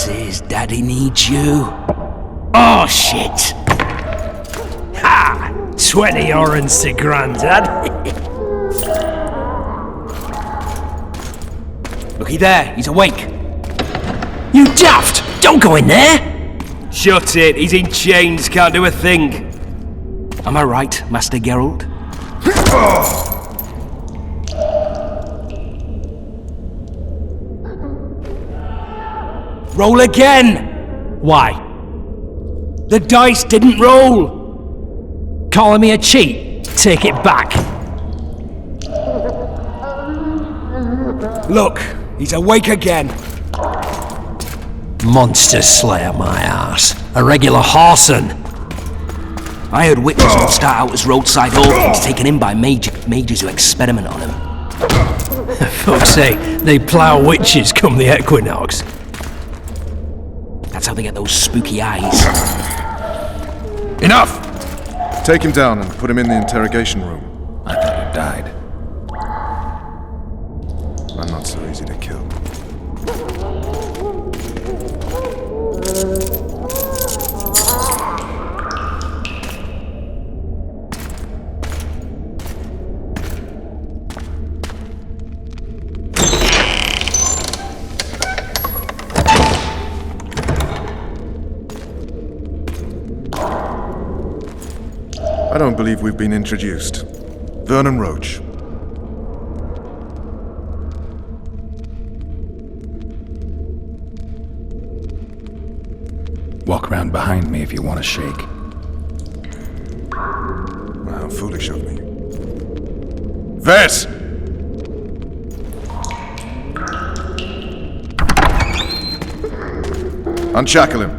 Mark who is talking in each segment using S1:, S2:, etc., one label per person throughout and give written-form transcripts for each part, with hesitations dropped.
S1: Says Daddy needs you. Oh, shit! Ha! 20 orange to Grandad. Looky there, he's awake. You daft! Don't go in there!
S2: Shut it, he's in chains, can't do a thing.
S1: Am I right, Master Geralt? Roll again! Why? The dice didn't roll! Calling me a cheat? Take it back.
S2: Look, he's awake again.
S1: Monster Slayer, my ass. A regular horson. I heard witches would start out as roadside orphans taken in by mages who experiment on them. Fuck's sake, they plough witches come the equinox. That's how they get those spooky eyes.
S3: Enough! Take him down and put him in the interrogation room.
S4: I thought he died.
S3: I'm not so easy to kill. I don't believe we've been introduced. Vernon Roach.
S4: Walk around behind me if you want to shake.
S3: How foolish of me. Vess! Unshackle him.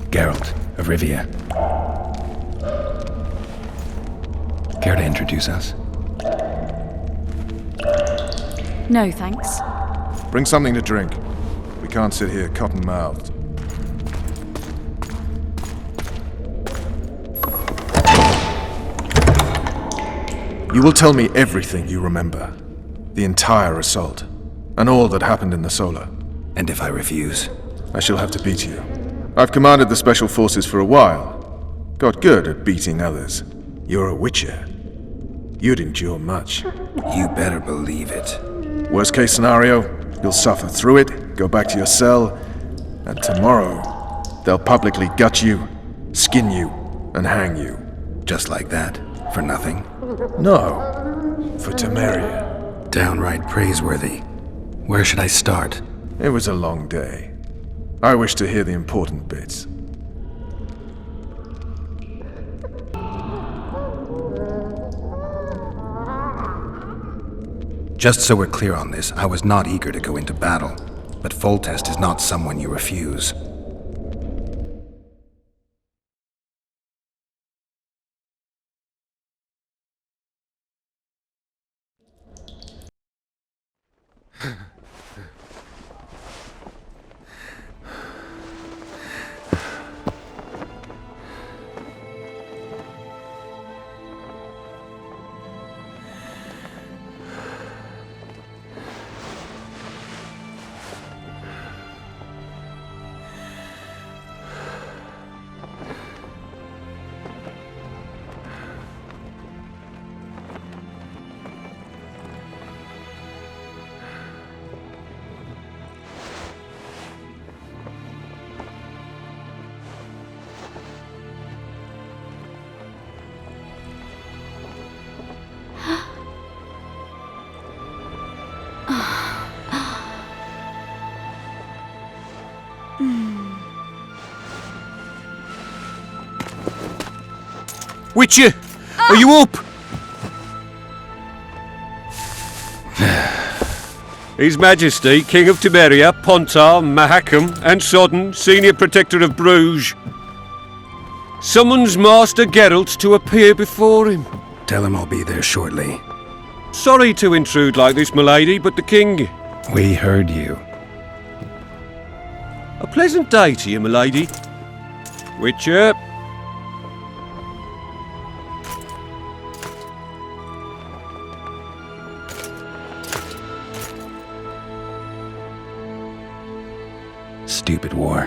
S4: Geralt of Rivia. Care to introduce us?
S5: No, thanks.
S3: Bring something to drink. We can't sit here cotton-mouthed. You will tell me everything you remember. The entire assault. And all that happened in the Solar.
S4: And if I refuse?
S3: I shall have to beat you. I've commanded the Special Forces for a while. Got good at beating others. You're a Witcher. You'd endure much.
S4: You better believe it.
S3: Worst case scenario, you'll suffer through it, go back to your cell, and tomorrow, they'll publicly gut you, skin you, and hang you.
S4: Just like that? For nothing?
S3: No, for Temeria.
S4: Downright praiseworthy. Where should I start?
S3: It was a long day. I wish to hear the important bits.
S4: Just so we're clear on this, I was not eager to go into battle, but Foltest is not someone you refuse.
S2: Witcher, are you up? His Majesty, King of Temeria, Pontar, Mahakam, and Sodden, Senior Protector of Bruges, summons Master Geralt to appear before him.
S4: Tell him I'll be there shortly.
S2: Sorry to intrude like this, milady, but the King...
S4: We heard you.
S2: A pleasant day to you, milady. Witcher.
S4: Stupid war.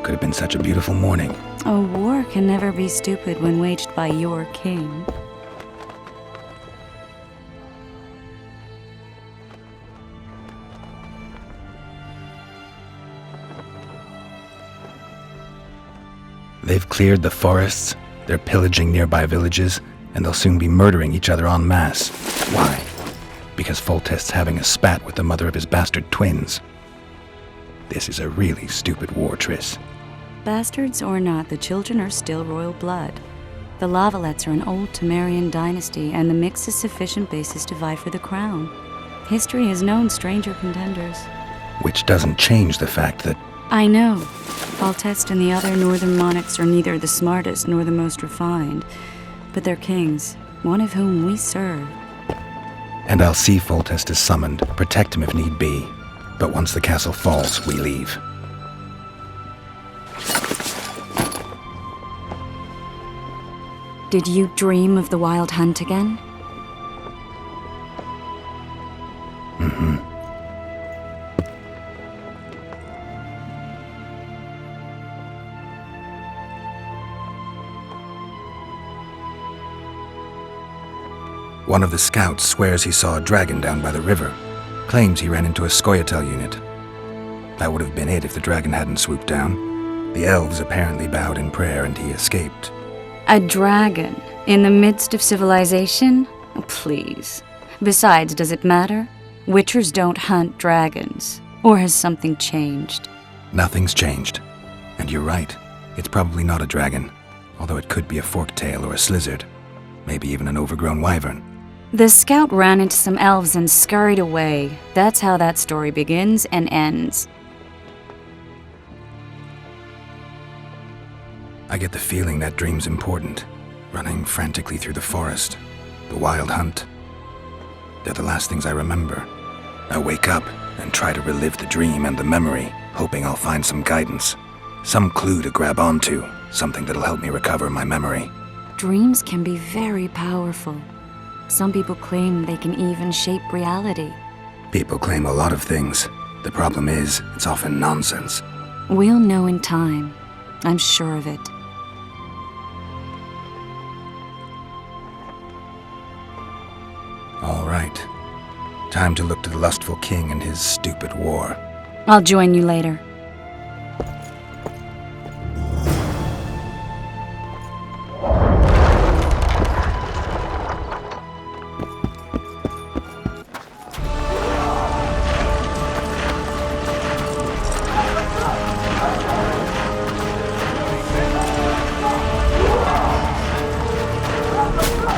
S4: Could have been such a beautiful morning.
S5: A war can never be stupid when waged by your king.
S4: They've cleared the forests, they're pillaging nearby villages, and they'll soon be murdering each other en masse. Why? Because Foltest's having a spat with the mother of his bastard twins. This is a really stupid war, Triss.
S5: Bastards or not, the children are still royal blood. The Lavalettes are an old Temerian dynasty, and the mix is sufficient basis to vie for the crown. History has known stranger contenders.
S4: Which doesn't change the fact that...
S5: I know. Foltest and the other northern monarchs are neither the smartest nor the most refined, but they're kings, one of whom we serve.
S4: And I'll see Foltest is summoned, protect him if need be. But once the castle falls, we leave.
S5: Did you dream of the wild hunt again?
S4: Mm-hmm. One of the scouts swears he saw a dragon down by the river. Claims he ran into a Scoia'tael unit. That would have been it if the dragon hadn't swooped down. The elves apparently bowed in prayer and he escaped.
S5: A dragon? In the midst of civilization? Oh, please. Besides, does it matter? Witchers don't hunt dragons. Or has something changed?
S4: Nothing's changed. And you're right. It's probably not a dragon. Although it could be a forktail or a slizzard. Maybe even an overgrown wyvern.
S5: The scout ran into some elves and scurried away. That's how that story begins and ends.
S4: I get the feeling that dream's important. Running frantically through the forest. The wild hunt. They're the last things I remember. I wake up and try to relive the dream and the memory, hoping I'll find some guidance. Some clue to grab onto. Something that'll help me recover my memory.
S5: Dreams can be very powerful. Some people claim they can even shape reality.
S4: People claim a lot of things. The problem is, it's often nonsense.
S5: We'll know in time. I'm sure of it.
S4: All right. Time to look to the lustful king and his stupid war.
S5: I'll join you later.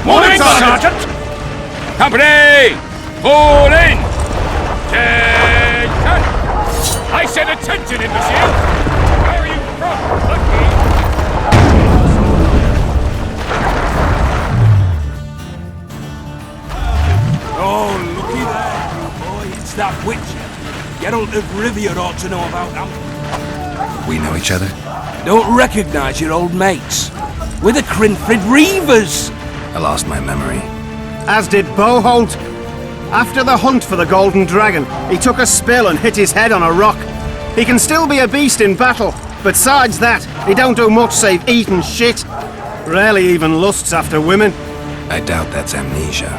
S2: Morning, Sergeant! Company! Fall in! Attention! I said attention, imbecile! Where are you from, Lucky?
S1: Oh, looky there, boy, it's that Witcher. Geralt of Rivia ought to know about them.
S4: We know each other?
S1: Don't recognise your old mates. We're the Crinfrid Reavers.
S4: I lost my memory.
S6: As did Boholt. After the hunt for the Golden Dragon, he took a spill and hit his head on a rock. He can still be a beast in battle, but besides that, he don't do much save eat and shit. Rarely even lusts after women.
S4: I doubt that's amnesia.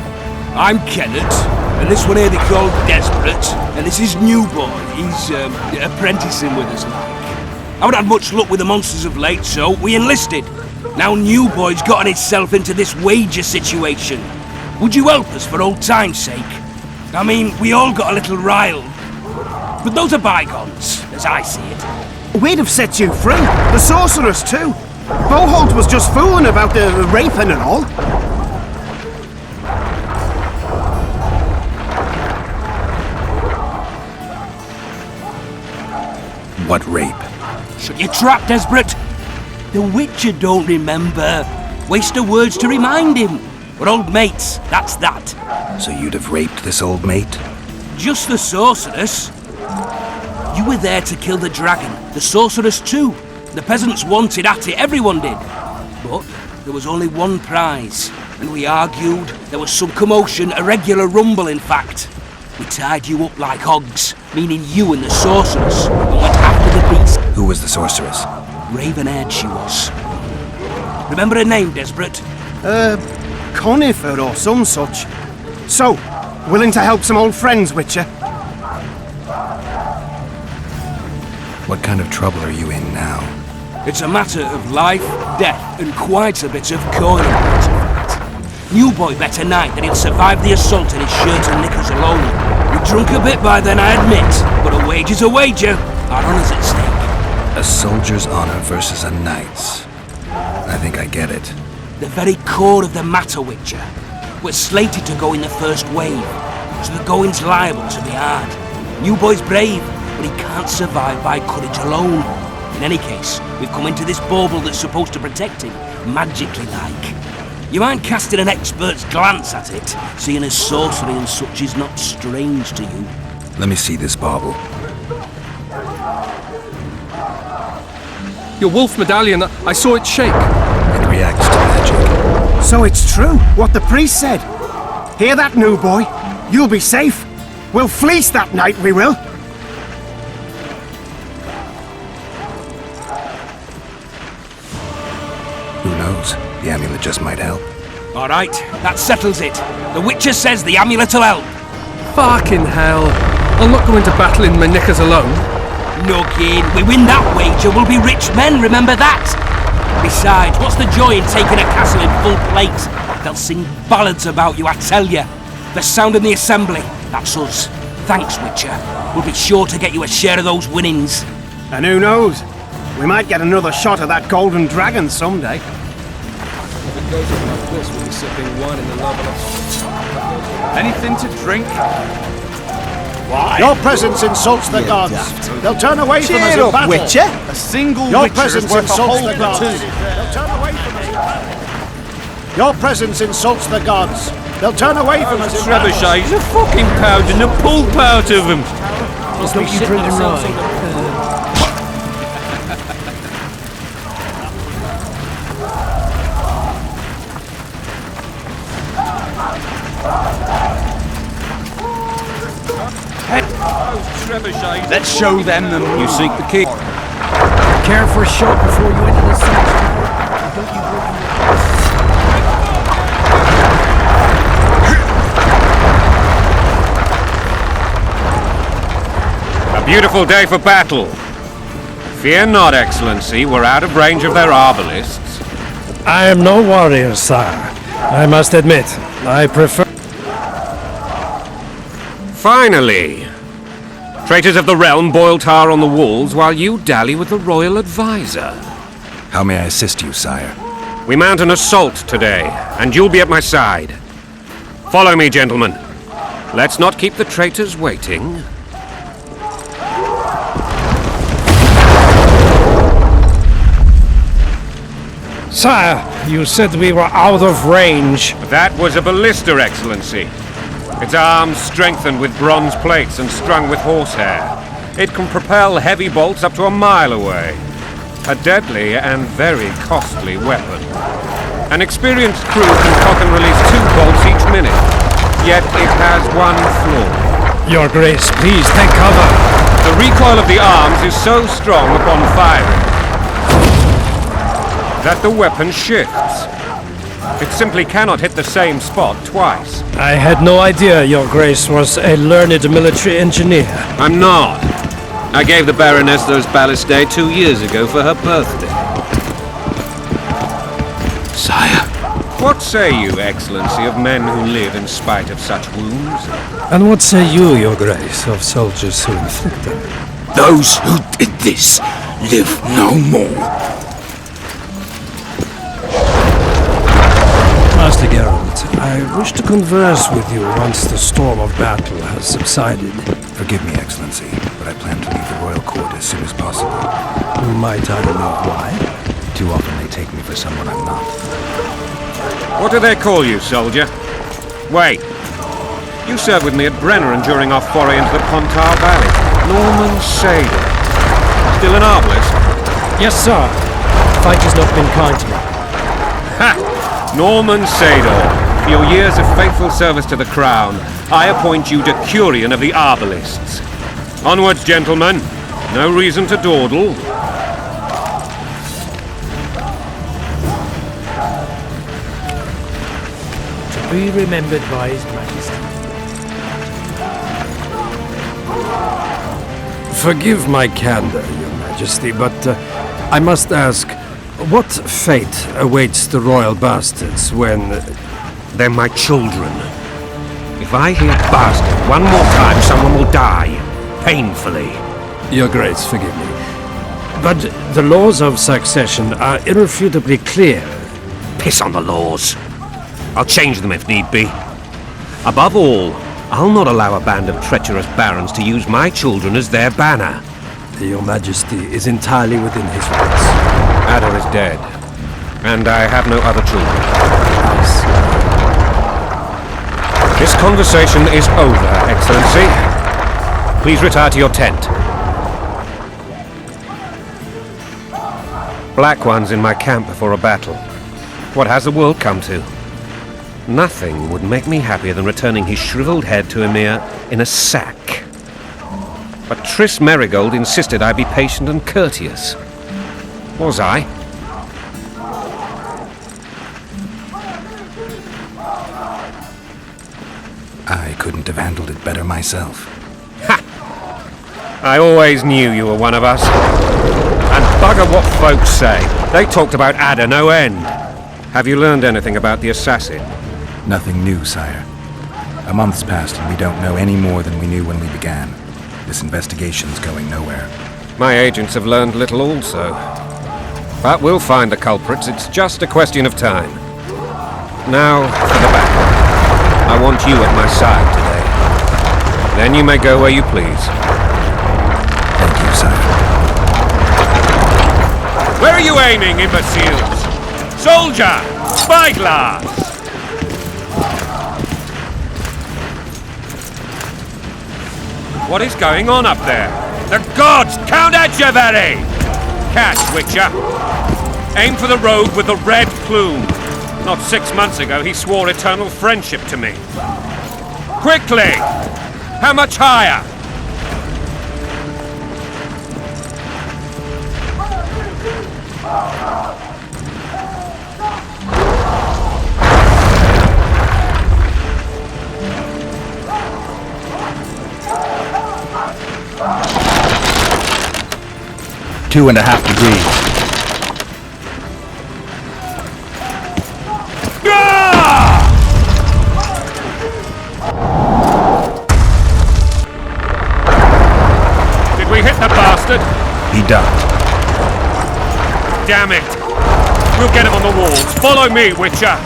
S1: I'm Kenneth, and this one here they call Desperate, and this is New Boy. He's apprenticing with us, like. I haven't had much luck with the monsters of late, so we enlisted. Now New Boy's gotten himself into this wager situation. Would you help us for old time's sake? I mean, we all got a little riled. But those are bygones, as I see it.
S6: We'd have set you free. The sorceress too. Boholt was just fooling about the raping and all.
S4: What rape?
S1: Shut your trap, Desperate. The Witcher don't remember. Waste of words to remind him. We're old mates, that's that.
S4: So you'd have raped this old mate?
S1: Just the sorceress. You were there to kill the dragon. The sorceress too. The peasants wanted at it, everyone did. But there was only one prize, and we argued. There was some commotion, a regular rumble in fact. We tied you up like hogs, meaning you and the sorceress, and went after the beast.
S4: Who was the sorceress?
S1: Raven-haired she was. Remember her name, Desperate?
S6: Conifer or some such. So, willing to help some old friends, Witcher?
S4: What kind of trouble are you in now?
S1: It's a matter of life, death, and quite a bit of coin. New boy bet a night that he'll survive the assault in his shirt and knickers alone. We drunk a bit by then, I admit, but a wager's a wager. Our honour's at stake.
S4: A soldier's honor versus a knight's. I think I get it.
S1: The very core of the matter, Witcher. We're slated to go in the first wave, so the going's liable to be hard. New boy's brave, but he can't survive by courage alone. In any case, we've come into this bauble that's supposed to protect him, magically like. You mind casting an expert's glance at it, seeing as sorcery and such is not strange to you?
S4: Let me see this bauble.
S7: Your wolf medallion, I saw it shake.
S4: It reacts to magic.
S6: So it's true, what the priest said. Hear that, new boy? You'll be safe. We'll fleece that night, we will.
S4: Who knows? The amulet just might help.
S1: All right, that settles it. The Witcher says the amulet'll help.
S7: Fucking hell. I'll not go into battle in my knickers alone.
S1: No gain. We win that wager, we'll be rich men, remember that? Besides, what's the joy in taking a castle in full plate? They'll sing ballads about you, I tell ya. The sound in the assembly, that's us. Thanks, Witcher. We'll be sure to get you a share of those winnings.
S6: And who knows? We might get another shot at that golden dragon someday.
S8: Anything to drink?
S9: Your presence insults the gods. They'll turn away from us in battle.
S8: Witcher? A single
S9: Your
S8: Witcher
S9: presence
S8: is worth a
S9: insults
S8: whole
S9: the gods.
S8: platoon.
S9: They'll turn away from us in battle. Your presence insults the gods. They'll turn away from us in battle.
S2: Trebuchets are fucking pounding the pulp out of them.
S1: Must be sitting right.
S8: Let's show them the
S2: You seek the king.
S1: Care for a shot before you enter the siege tower? Don't you
S2: A beautiful day for battle. Fear not, Excellency, we're out of range of their arbalists.
S10: I am no warrior, sire. I must admit, I prefer...
S2: Finally! Traitors of the realm boil tar on the walls while you dally with the royal advisor.
S4: How may I assist you, sire?
S2: We mount an assault today, and you'll be at my side. Follow me, gentlemen. Let's not keep the traitors waiting.
S10: Sire, you said we were out of range.
S2: That was a ballista, Excellency. Its arms strengthened with bronze plates and strung with horsehair. It can propel heavy bolts up to a mile away. A deadly and very costly weapon. An experienced crew can cock and release 2 bolts each minute. Yet it has one flaw.
S10: Your Grace, please take cover.
S2: The recoil of the arms is so strong upon firing that the weapon shifts. It simply cannot hit the same spot twice.
S10: I had no idea Your Grace was a learned military engineer.
S2: I'm not. I gave the Baroness those ballistae 2 years ago for her birthday.
S4: Sire.
S2: What say you, Excellency, of men who live in spite of such wounds?
S10: And what say you, Your Grace, of soldiers who inflict them?
S4: Those who did this live no more.
S10: Master Geralt, I wish to converse with you once the storm of battle has subsided.
S4: Forgive me, Excellency, but I plan to leave the royal court as soon as possible.
S10: Might I know why?
S4: Too often they take me for someone I'm not.
S2: What do they call you, soldier? Wait. You served with me at Brenner during our foray into the Pontar Valley. Norman Sader. Still an arbalist?
S10: Yes, sir. Fate has not been kind to me.
S2: Ha! Norman Sador, for your years of faithful service to the Crown, I appoint you Decurion of the Arbalists. Onwards, gentlemen. No reason to dawdle.
S10: To be remembered by His Majesty. Forgive my candor, Your Majesty, but I must ask, what fate awaits the royal bastards when...
S2: They're my children. If I hear bastard one more time, someone will die. Painfully.
S10: Your Grace, forgive me. But the laws of succession are irrefutably clear.
S2: Piss on the laws. I'll change them if need be. Above all, I'll not allow a band of treacherous barons to use my children as their banner.
S10: Your Majesty is entirely within his rights.
S2: Ada is dead, and I have no other children. This conversation is over, Excellency. Please retire to your tent. Black One's in my camp before a battle. What has the world come to? Nothing would make me happier than returning his shriveled head to Emir in a sack. But Triss Merigold insisted I be patient and courteous. Was I?
S4: I couldn't have handled it better myself.
S2: Ha! I always knew you were one of us. And bugger what folks say. They talked about Ada no end. Have you learned anything about the assassin?
S4: Nothing new, sire. A month's passed and we don't know any more than we knew when we began. This investigation's going nowhere.
S2: My agents have learned little also. But we'll find the culprits, it's just a question of time. Now, for the battle. I want you at my side today. Then you may go where you please.
S4: Thank you, sire.
S2: Where are you aiming, imbeciles? Soldier! Spyglass! What is going on up there? The gods! Count Adjaveri! Catch, Witcher! Aim for the rogue with the red plume. Not 6 months ago, he swore eternal friendship to me. Quickly! How much higher?
S8: Two and a half degrees.
S2: Did we hit the bastard?
S4: He ducked.
S2: Damn it! We'll get him on the walls. Follow me, Witcher!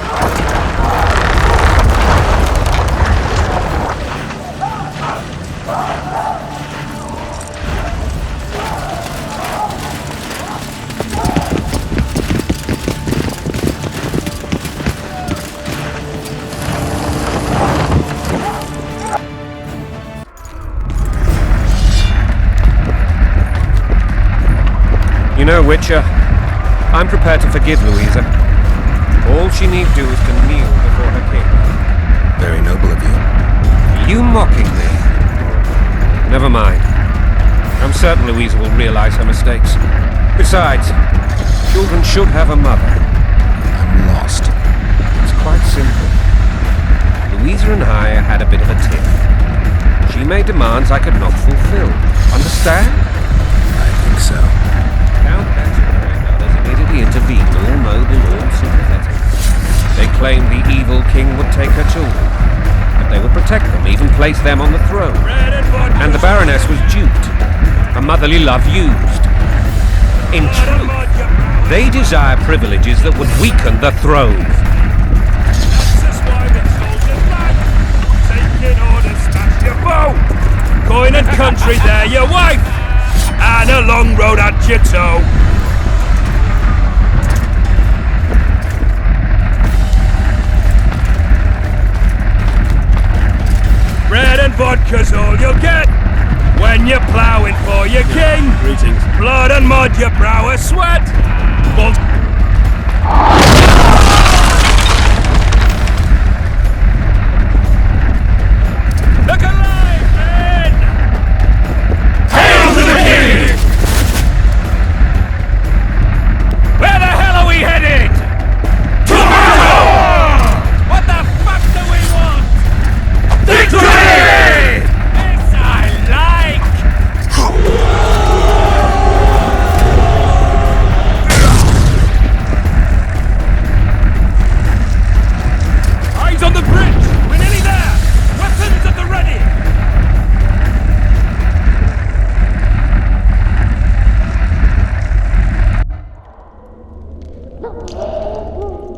S2: You know, Witcher, I'm prepared to forgive Louisa. All she need do is to kneel before her king.
S4: Very noble of you.
S2: Are you mocking me? Never mind. I'm certain Louisa will realize her mistakes. Besides, children should have a mother.
S4: I'm lost.
S2: It's quite simple. Louisa and I had a bit of a tiff. She made demands I could not fulfill. Understand?
S4: I think so.
S2: Count Adjaveri and others immediately intervened, all noble, all sympathetic. They claimed the evil king would take her children, but they would protect them, even place them on the throne. And the Baroness was duped, her motherly love used. In truth, they desire privileges that would weaken the throne.
S11: Taking orders, smash your bow! Going and country there, your wife! And a long road at your toe! Bread and vodka's all you'll get! when you're ploughing for your king.
S6: Greetings.
S11: Blood and mud, your brow a sweat. But look alive, men! Hail to the king! Where the hell are we headed? To battle! What the fuck do we want? Victory! This I like! Eyes on the bridge! We're nearly there! Weapons at the ready!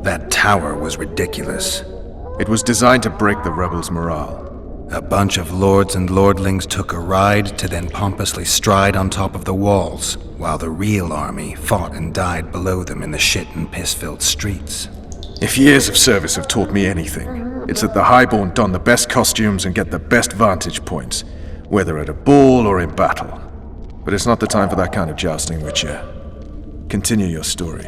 S4: That tower was ridiculous.
S3: It was designed to break the rebels' morale.
S4: A bunch of lords and lordlings took a ride to then pompously stride on top of the walls, while the real army fought and died below them in the shit and piss-filled streets.
S3: If years of service have taught me anything, it's that the Highborn don the best costumes and get the best vantage points, whether at a ball or in battle. But it's not the time for that kind of jousting, Witcher. Continue your story.